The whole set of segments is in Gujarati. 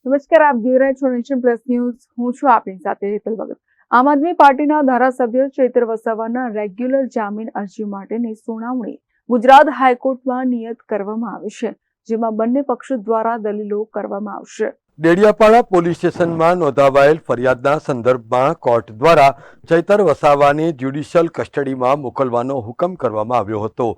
નમસ્કાર, આપ જોઈ રહ્યા છો નેશન પ્લસ ન્યૂઝ. હું છું આપની સાથે હેતલ ભગત. આમ આદમી પાર્ટીના ધારાસભ્ય ચૈતર વસાવાના રેગ્યુલર જામીન અરજી માટેની સુનાવણી ગુજરાત હાઈકોર્ટમાં નિયત કરવામાં આવી છે, જેમાં બંને પક્ષો દ્વારા દલીલો કરવામાં આવશે. ડેડિયાપાડા પોલીસ સ્ટેશનમાં નોંધાવાયેલ ફરિયાદના સંદર્ભમાં કોર્ટ દ્વારા ચૈતર વસાવાને જ્યુડિશિયલ કસ્ટડીમાં મોકલવાનો હુકમ કરવામાં આવ્યો હતો,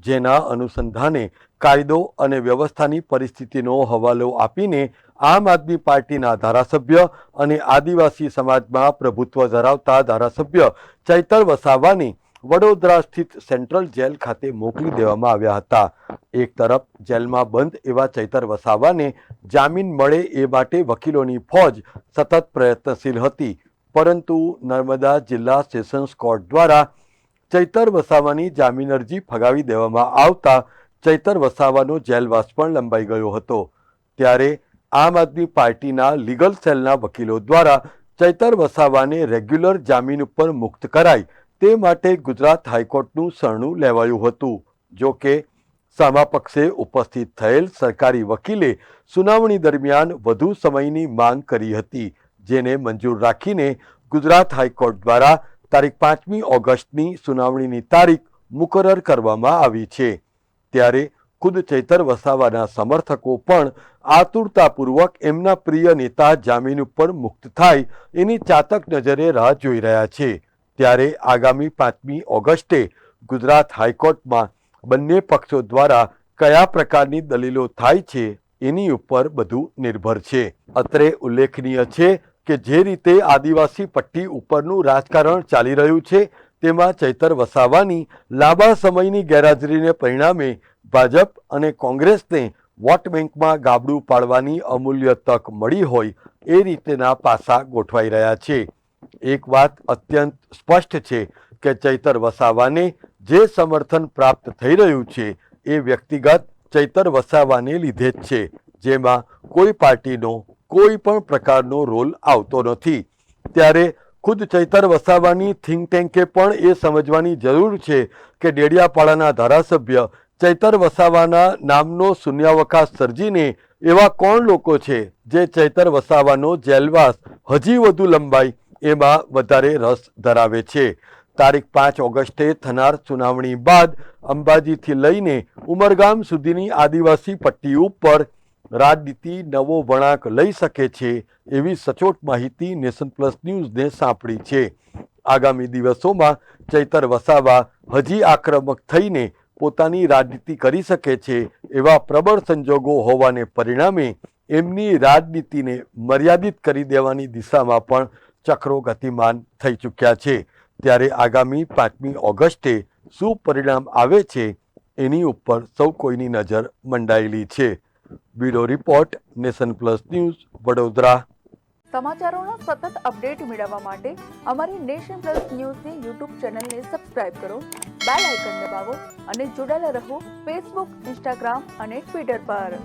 જેના અનુસંધાને કાયદો અને વ્યવસ્થાની પરિસ્થિતિનો હવાલો આપીને આમ આદમી પાર્ટીના ધારાસભ્ય અને આદિવાસી સમાજમાં પ્રભુત્વ ધરાવતા ધારાસભ્ય ચૈતર વસાવાને વડોદરા સ્થિત સેન્ટ્રલ જેલ ખાતે મોકલી દેવામાં આવ્યા હતા. એક તરફ જેલમાં બંધ એવા ચૈતર વસાવાને જામીન મળે એ માટે વકીલોની ફોજ સતત પ્રયત્નશીલ હતી, પરંતુ નર્મદા જિલ્લા સેશન્સ કોર્ટ દ્વારા ચૈતર વસાવાની જામીન અરજી ફગાવી દેવામાં આવતા ચૈતર વસાવાનો જેલવાસ પણ લંબાઈ ગયો હતો. ત્યારે આમ આદમી પાર્ટીના લીગલ સેલના વકીલો દ્વારા ચૈતર વસાવાને રેગ્યુલર જામીન ઉપર મુક્ત કરાય તે માટે ગુજરાત હાઈકોર્ટનું શરણું લેવાયું હતું. જો કે સામા પક્ષે ઉપસ્થિત થયેલ સરકારી વકીલે સુનાવણી દરમિયાન વધુ સમયની માંગ કરી હતી, જેને મંજૂર રાખીને ગુજરાત હાઈકોર્ટ દ્વારા તારીખ 5મી ઓગસ્ટની સુનાવણીની તારીખ મુકરર કરવામાં આવી છે. ત્યારે ખુદ ચૈતર વસાવાના સમર્થકો પણ આતુરતાપૂર્વક એમના પ્રિય નેતા જામીન ઉપર મુક્ત થાય એની ચાતક નજરે રાહ જોઈ રહ્યા છે. ત્યારે આગામી 5મી ઓગસ્ટે ગુજરાત હાઈકોર્ટમાં બંને પક્ષો દ્વારા કયા પ્રકારની દલીલો થાય છે એની ઉપર બધું નિર્ભર છે. અત્રે ઉલ્લેખનીય છે કે જે રીતે આદિવાસી પટ્ટી ઉપરનું રાજકારણ ચાલી રહ્યું છે, તેમાં ચૈતર વસાવાની લાંબા સમયની ગેરહાજરીને પરિણામે ભાજપ અને કોંગ્રેસને વોટ બેંકમાં ગાબડું પાડવાની અમૂલ્ય તક મળી હોય એ રીતેના પાસા ગોઠવાઈ રહ્યા છે. એક વાત અત્યંત સ્પષ્ટ છે કે ચૈતર વસાવાને જે સમર્થન પ્રાપ્ત થઈ રહ્યું છે એ વ્યક્તિગત ચૈતર વસાવાને લીધે જ છે, જેમાં કોઈ પાર્ટીનો કોઈ પણ પ્રકારનો રોલ આવતો નથી. ત્યારે ખુદ ચૈતર વસાવાની થિંક ટેન્કે પણ એ સમજવાની જરૂર છે કે ડેડિયાપાડાના ધારાસભ્ય ચૈતર વસાવાના નામનો શૂન્યાવકાશ સર્જીને એવા કોણ લોકો છે જે ચૈતર વસાવાનો જેલવાસ હજી વધુ લંબાઈ એમાં વધારે રસ ધરાવે છે. તારીખ 5 ઓગસ્ટે થનાર સુનાવણી બાદ અંબાજીથી લઈને ઉમરગામ સુધીની આદિવાસી પટ્ટી ઉપર રાજનીતિ નવો વળાંક લઈ શકે છે એવી સચોટ માહિતી નેશન પ્લસ ન્યૂઝને સાંપડી છે. આગામી દિવસોમાં ચૈતર વસાવા હજી આક્રમક થઈને પોતાની રાજનીતિ કરી શકે છે એવા પ્રબળ સંજોગો હોવાને પરિણામે એમની રાજનીતિને મર્યાદિત કરી દેવાની દિશામાં પણ ચક્રો ગતિમાન થઈ ચૂક્યા છે. ત્યારે આગામી 5મી ઓગસ્ટે શું પરિણામ આવે છે એની ઉપર સૌ કોઈની નજર મંડાયેલી છે. Bureau report, nation plus news, Vadodara. સમાચારોના સતત અપડેટ મેળવવા માટે અમારી નેશન પ્લસ ન્યૂઝની યુટ્યુબ ચેનલને સબસ્ક્રાઇબ કરો, બેલ આઇકન દબાવો અને જોડાયેલા રહો ફેસબુક, ઇન્સ્ટાગ્રામ અને ટ્વિટર પર.